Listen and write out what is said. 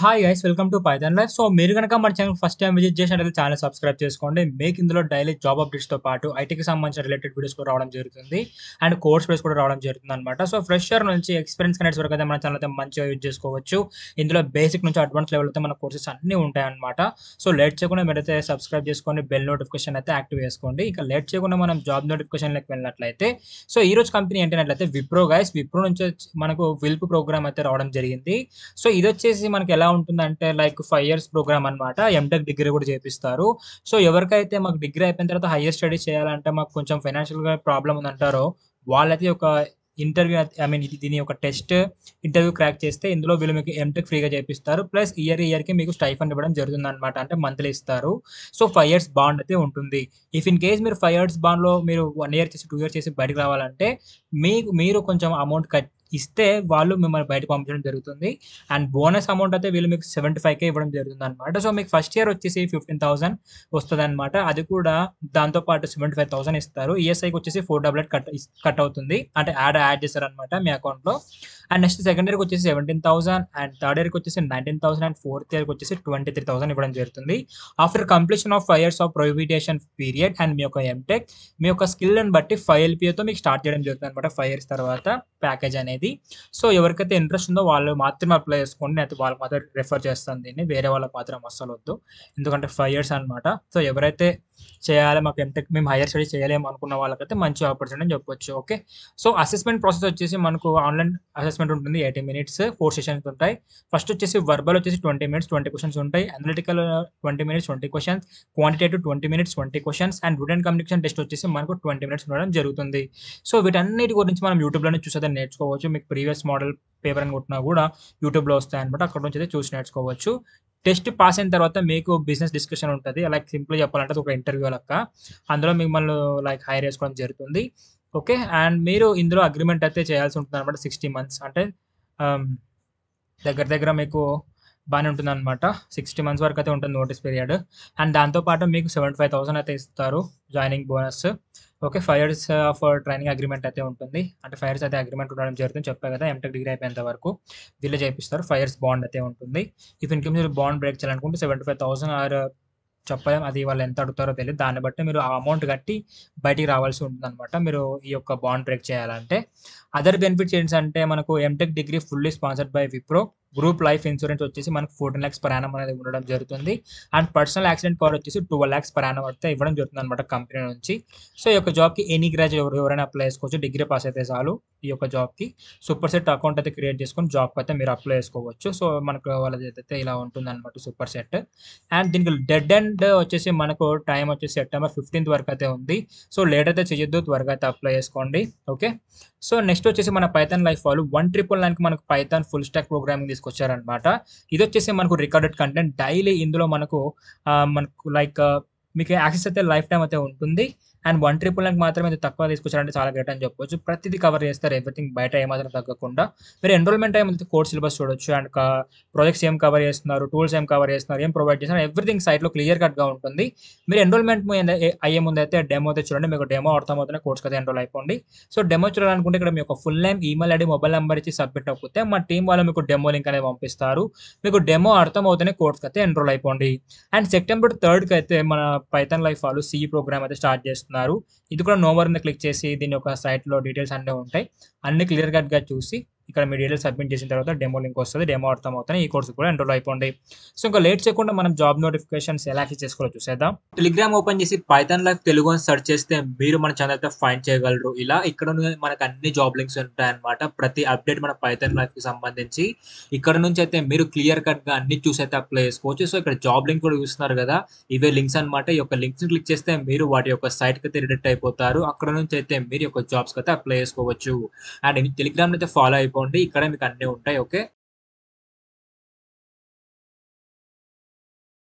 Hi guys welcome to Python life. So మీరు కనుక మన ఛానల్ ఫస్ట్ టైం విజిట్ చేసినట్లయితే ఛానల్ సబ్స్క్రైబ్ చేసుకోండి. మీకు ఇందులో డైలీ జాబ్ అప్డేట్స్తో పాటు ఐటీకి సంబంధించిన రిలేటెడ్ వీడియోస్ కూడా రావడం జరుగుతుంది అండ్ కోర్స్ వీడియోస్ కూడా రావడం జరుగుతుంది అనమాట. సో ఫ్రెషర్ నుంచి ఎక్స్పీరియన్స్ కనెక్ట్స్ వరకు అయితే మన ఛానల్ అయితే మంచిగా యూజ్ చేసుకోవచ్చు. ఇందులో బేసిక్ నుంచి అడ్వాన్స్ లెవెల్ అయితే మన కోర్సెస్ అన్నీ ఉంటాయన్నమాట. సో లేట్ చేయకుండా మీరైతే సబ్స్క్రైబ్ చేసుకొని బెల్ నోటిఫికేషన్ అయితే యాక్టివ్ చేసుకోండి. ఇక లేట్ చేయకుండా మనం జాబ్ నోటిఫికేషన్లోకి వెళ్ళినట్లయితే సో ఈ రోజు కంపెనీ ఏంటంటే విప్రో గైస్. విప్రో నుంచి మనకు విల్ప్ ప్రోగ్రామ్ అయితే రావడం జరిగింది. సో ఇది వచ్చేసి మనకి ఎలా ఉంటుందంటే లైక్ 5 ఇయర్స్ ప్రోగ్రామ్ అనమాట. ఎంటెక్ డిగ్రీ కూడా చేపిస్తారు. సో ఎవరికైతే మాకు డిగ్రీ అయిపోయిన తర్వాత హైయర్ స్టడీస్ చేయాలంటే మాకు కొంచెం ఫైనాన్షియల్గా ప్రాబ్లం ఉందంటారో వాళ్ళైతే ఒక ఇంటర్వ్యూ ఐ మీన్ దీని ఒక టెస్ట్ ఇంటర్వ్యూ క్రాక్ చేస్తే ఇందులో వీళ్ళు మీకు ఎంటెక్ ఫ్రీగా చేపిస్తారు. ప్లస్ ఇయర్కి మీకు స్టైఫండ్ ఇవ్వడం జరుగుతుంది అనమాట. అంటే మంత్లీ ఇస్తారు. సో 5 ఇయర్స్ బాండ్ అయితే ఉంటుంది. ఇఫ్ ఇన్ కేస్ మీరు 5 ఇయర్స్ బాండ్లో మీరు 1 ఇయర్ చేసి 2 ఇయర్స్ చేసి బయటకు రావాలంటే మీరు కొంచెం అమౌంట్ ఇస్తే వాళ్ళు మిమ్మల్ని బయట పంపించడం జరుగుతుంది. అండ్ బోనస్ అమౌంట్ అయితే వీళ్ళు మీకు 75K ఇవ్వడం జరుగుతుంది అనమాట. సో మీకు ఫస్ట్ ఇయర్ వచ్చేసి 15,000 వస్తుంది అనమాట. అది కూడా దాంతోపాటు 75,000 ఇస్తారు. ఈఎస్ఐకి వచ్చేసి 488 కట్ అవుతుంది. అంటే యాడ్ చేస్తారనమాట మీ అకౌంట్లో. అండ్ నెక్స్ట్ సెకండ్ ఇయర్కి వచ్చేసి 17,000 అండ్ థర్డ్ ఇయర్కి వచ్చేసి 19,000 అండ్ ఫోర్త్ ఇయర్కి వచ్చేసి 23,000 ఇవ్వడం జరుగుతుంది. After completion of 5 years of probation period and మీ యొక్క ఎంటెక్ మీ యొక్క స్కిల్ని బట్టి 5 LPAతో మీకు స్టార్ట్ చేయడం జరుగుతుంది అనమాట. 5 ఇయర్స్ తర్వాత ప్యాకేజ్ అనేది. సో ఎవరికైతే ఇంట్రెస్ట్ ఉందో వాళ్ళు మాత్రమే అప్లై చేసుకోండి. అయితే వాళ్ళకి మాత్రం రెఫర్ చేస్తాను దీన్ని. వేరే వాళ్ళకి మాత్రం అస్సలు వద్దు. ఎందుకంటే 5 ఇయర్స్ అనమాట. సో ఎవరైతే చేయాలి మాకు ఎంటెక్ మేము హైయర్ స్టడీ చేయలేము అనుకున్న వాళ్ళకైతే మంచి ఆపర్చునిటీ అని చెప్పొచ్చు. ఓకే. సో అసెస్మెంట్ ప్రాసెస్ వచ్చేసి మనకు ఆన్లైన్ అసెస్మెంట్ ఉంటుంది. 80 మినిట్స్ 4 సెషన్స్ ఉంటాయి. ఫస్ట్ వచ్చేసి వర్బల్ వచ్చేసి 20 మినిట్స్ 20 క్వశ్చన్స్ ఉంటాయి. Analytical 20 minutes 20 questions, quantitative 20 minutes 20 questions and written communication test వచ్చేసి మనకు 20 మినిట్స్ ఉండడం జరుగుతుంది. సో వీటన్నిటి గురించి మనం యూట్యూబ్లోనే చూసి నేర్చుకోవచ్చు. మీకు ప్రీవియస్ మోడల్ పేపర్ అని కొట్టినా కూడా యూట్యూబ్లో వస్తాయి అనమాట. అక్కడ నుంచి అయితే చూసి నేర్చుకోవచ్చు. టెస్ట్ పాస్ అయిన తర్వాత మీకు బిజినెస్ డిస్కషన్ ఉంటుంది. లైక్ సింపుల్ చెప్పాలంటే ఒక ఇంటర్వ్యూ లెక్క. అందులో మిమ్మల్ని లైక్ హైర్ చేసుకోవడం జరుగుతుంది. ఓకే. అండ్ మీరు ఇందులో అగ్రిమెంట్ అయితే చేయాల్సి ఉంటుంది అనమాట. 60 మంత్స్ అంటే దగ్గర మీకు బాగానే ఉంటుంది అనమాట. 60 మంత్స్ వరకు అయితే ఉంటుంది నోటీస్ పీరియడ్. అండ్ దాంతోపాటు మీకు 75,000 అయితే ఇస్తారు joining bonus. Okay. 5 years of training agreement అయితే ఉంటుంది. అంటే 5 ఇయర్స్ అయితే అగ్రిమెంట్ ఉండడం జరుగుతుంది. చెప్పా కదా ఎంటెక్ డిగ్రీ అయిపోయేంత వరకు వీళ్ళే చేపిస్తారు. 5 ఇయర్స్ బాండ్ అయితే ఉంటుంది. ఇఫ్ ఇన్ కేస్ మీరు బాండ్ బ్రేక్ చేయాలనుకుంటే 75,000 ఆర్ చెప్పలేం. అది వాళ్ళు ఎంత అడుగుతారో తెలియదు. దాన్ని బట్టి మీరు ఆ అమౌంట్ కట్టి బయటికి రావాల్సి ఉంటుందన్నమాట. మీరు ఈ యొక్క బాండ్ బ్రేక్ చేయాలంటే. అదర్ బెనిఫిట్స్ ఏంటంటే మనకు MTech degree fully sponsored by Wipro. Group life insurance వచ్చేసి మనకు 14 lakhs per annum అనేది ఉండడం జరుగుతుంది. అండ్ పర్సనల్ యాక్సిడెంట్ కవర్ వచ్చేసి 12 lakhs per annum అయితే ఇవ్వడం జరుగుతుంది అనమాట కంపెనీ నుంచి. సో ఈ యొక్క జాబ్కి ఎనీ గ్రాడ్యుయేట్ ఎవరైనా అప్లై చేసుకోవచ్చు. డిగ్రీ పాస్ అయితే చాలు ఈ యొక్క జాబ్కి. సూపర్ సెట్ అకౌంట్ అయితే క్రియేట్ చేసుకొని జాబ్కి అయితే మీరు అప్లై చేసుకోవచ్చు. సో మనకు వాళ్ళది అయితే ఇలా ఉంటుంది అనమాట సూపర్ సెట్. అండ్ దీనికి డెడ్ ఎండ్ వచ్చేసి మనకు టైం వచ్చేసి సెప్టెంబర్ 15th వరకు అయితే ఉంది. సో లేట్ అయితే చేయొద్దు, త్వరగా అయితే అప్లై చేసుకోండి. ఓకే. సో నెక్స్ట్ వచ్చేసి మన పైథాన్ లైఫ్ వాళ్ళు 1999కి మనకు పైథాన్ ఫుల్ స్టాక్ ప్రోగ్రామింగ్ తీసుకొచ్చారనమాట. ఇది వచ్చేసి మనకు రికార్డెడ్ కంటెంట్ డైలీ ఇందులో మనకు లైక్ మీకు యాక్సెస్ అయితే లైఫ్ టైం అయితే ఉంటుంది. అండ్ 1999కి మాత్రమే ఇది తక్కువ తీసుకొచ్చారంటే చాలా గ్రేట్ అని చెప్పొచ్చు. ప్రతిదీ కవర్ చేస్తారు. ఎవ్రీథింగ్ బయట ఏమాత్రం తగ్గకుండా. మీరు ఎన్రోల్మెంట్ టైం అయితే కోర్స్ సిలబస్ చూడొచ్చు. అండ్ ప్రాజెక్ట్స్ ఏం కవర్ చేస్తున్నారు, టూల్స్ ఏం కవర్ చేస్తున్నారు, ఏం ప్రొవైడ్ చేస్తున్నారు, ఎవ్రీథింగ్ సైట్లో క్లియర్ కట్గా ఉంటుంది. మీరు ఎన్రోల్మెంట్ అయ్యే ముందు అయితే డెమో అయితే చూడండి. మీకు డెమో అర్థమవుతుంది. కోర్స్కి అయితే ఎన్రోల్ అయిపోండి. సో డెమో చూడాలనుకుంటే ఇక్కడ మీ యొక్క full name, email ID, mobile number ఇచ్చి సబ్మిట్ అయిపోతే మా టీం వాళ్ళు మీకు డెమో లింక్ అనేది పంపిస్తారు. మీకు డెమో అర్థమవుతూనే కోర్స్కి అయితే ఎన్రోల్ అయిపోండి. అండ్ సెప్టెంబర్ 3కి అయితే మన పైథాన్ లైఫ్ వాళ్ళు సిఈ ప్రోగ్రామ్ అయితే స్టార్ట్ చేస్తున్నారు. ఇది కూడా నో మోర్ మీద క్లిక్ చేసి దీని యొక్క సైట్లో డీటెయిల్స్ అన్నీ ఉంటాయి. అన్ని క్లియర్ కట్గా చూసి ఇక్కడ మీ డీటెయిల్స్ సబ్మిట్ చేసిన తర్వాత డెమో లింక్ వస్తుంది. డెమో అర్థమవుతాయి. ఈ కోర్సు కూడా ఎన్రోల్ అయిపోండి. సో ఇంకా లేట్ చేయకుండా మనం జాబ్ నోటిఫికేషన్స్ ఎలా యాక్సెస్ చేసుకోవాలో చూసేద్దాం. టెలిగ్రామ్ ఓపెన్ చేసి పైథాన్ లైఫ్ తెలుగు అని సెర్చ్ చేస్తే మీరు మన ఛానల్ అయితే ఫైండ్ చేయగలరు. ఇలా ఇక్కడ మనకు అన్ని జాబ్ లింక్స్ ఉంటాయన్నమాట. ప్రతి అప్డేట్ మన పైథాన్ లైఫ్ కి సంబంధించి ఇక్కడ నుంచి అయితే మీరు క్లియర్ కట్ గా అన్ని చూసి అయితే అప్లై చేసుకోవచ్చు. సో ఇక్కడ జాబ్ లింక్ కూడా చూస్తున్నారు కదా, ఇవే లింక్స్ అనమాట. ఈ యొక్క లింక్స్ క్లిక్ చేస్తే మీరు వాటి యొక్క సైట్ కి అయితే రిడక్ట్ అయిపోతారు. అక్కడ నుంచి అయితే మీరు యొక్క జాబ్స్ కి అయితే అప్లై చేసుకోవచ్చు. అండ్ టెలిగ్రామ్ అయితే ఫాలో అయిపోండి. ఇక్కడ మీకు అన్నీ ఉంటాయి. ఓకే.